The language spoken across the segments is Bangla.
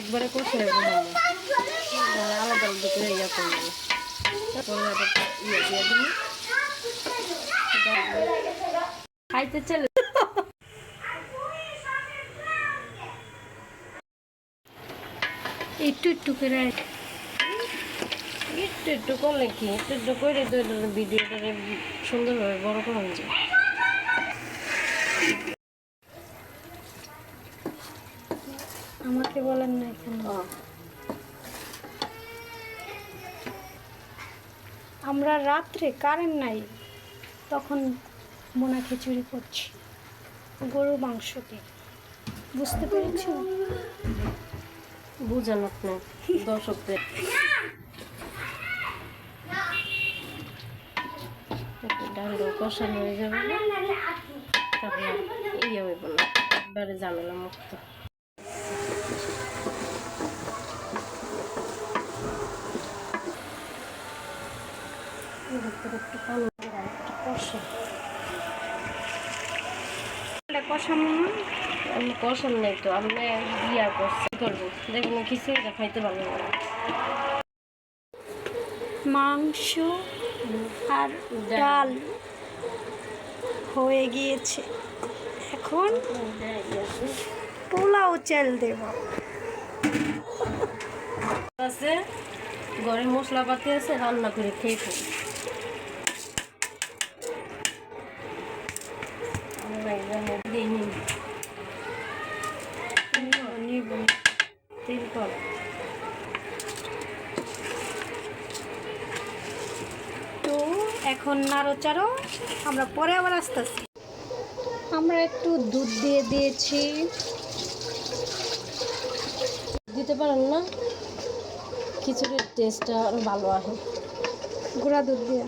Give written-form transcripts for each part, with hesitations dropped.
একবারে করছে আলাদা আলাদা করে ইয়া করবো খাইতে চলে একটু একটু করে একটু করলে কি একটু করে ভিডিওটা সুন্দরভাবে বড় করা যায়। আমাকে বলেন না এখানে আমরা রাত্রে কারেন্ট নাই তখন মোনা খিচুড়ি করছি গরু মাংস দিয়ে, বুঝতে পেরেছি? বুঝান আপনার দর্শকদের ডাল কষানো হয়ে যাবে তারপর ইয়ে হইব না, একবারে ঝামেলা মুক্ত। আমি কষান নেই তো, আমি ইয়া করছি করবো দেখুন খিচুড়িটা খাইতে ভালো লাগে। মাংস আর ডাল হয়ে গিয়েছে, এখন পোলাও চাল দেব। আছে ঘরে মশলাপাতি আছে, রান্না করে খেয়ে ফেলি। তো এখন নাড়াচাড়ো, আমরা পরে আবার আসতেছি। আমরা একটু দুধ দিয়ে দিয়েছি, দিতে পারেন না, খিচুড়ির টেস্টটা আরো ভালো আসে গুঁড়া দুধ দিয়ে।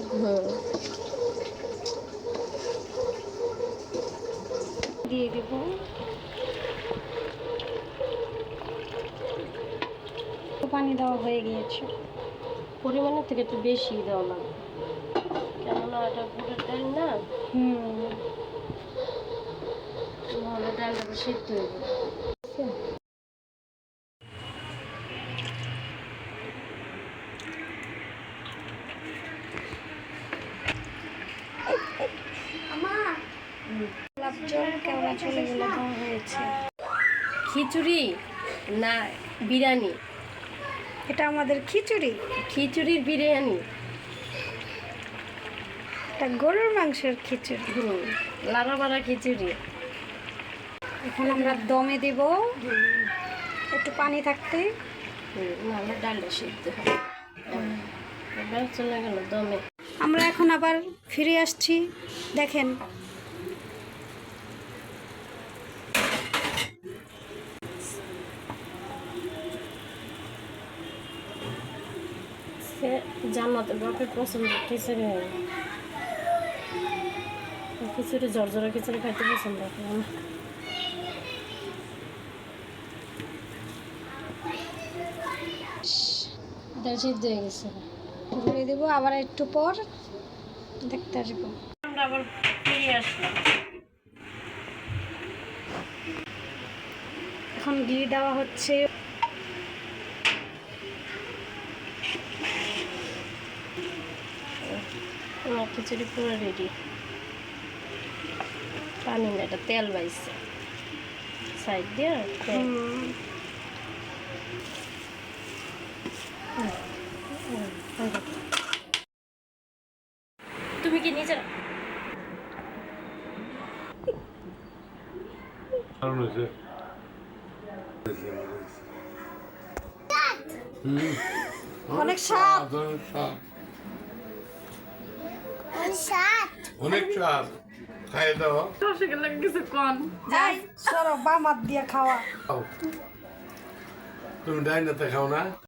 দিয়ে দেব পানি দেওয়া হয়ে গিয়েছে, পরিমাণের থেকে একটু বেশি দেওয়া লাগবে, কেননা এটা বুটের ডাল না, নাহলে ডালটা সিদ্ধ হয়ে যাবে। কেওড়া চলে গেলে দেওয়া হয়েছে। খিচুড়ি না বিরিয়ানি? এটা আমাদের খিচুড়ি, খিচুড়ির বিরিয়ানি, এটা গরুর মাংসের খিচুড়ি। লাড়াবাড়া খিচুড়ি। এখন আমরা দমে দেব, একটু পানি থাকতে, নাহলে ডালটা সিদ্ধ হবে। এবার চলে গেল দমে। আমরা এখন আবার ফিরে আসছি, দেখেন জান্নাতের বাপের পছন্দ খিচুড়ি, খিচুড়ি ঝরঝরা খিচুড়ি খাইতে পছন্দ করে। ডাল সিদ্ধ হয়ে গেছে, ঘুরে দেবো, আবার একটু পর দেখতে আসবো। আমরা আবার ফিরে আসলাম। এখন ঘি দেওয়া হচ্ছে, খিচুড়ি পুরো রেডি। পানি না, এটা তেল বাইছে সাইড দিয়ে। তুমি কি নিচে অনেক স্বাদ, অনেক স্বাদ, খাইয়ে দাও। কিছু কম যাই সরো বামাত দিয়ে খাওয়া। তুমি ডাইনাতে খাও না?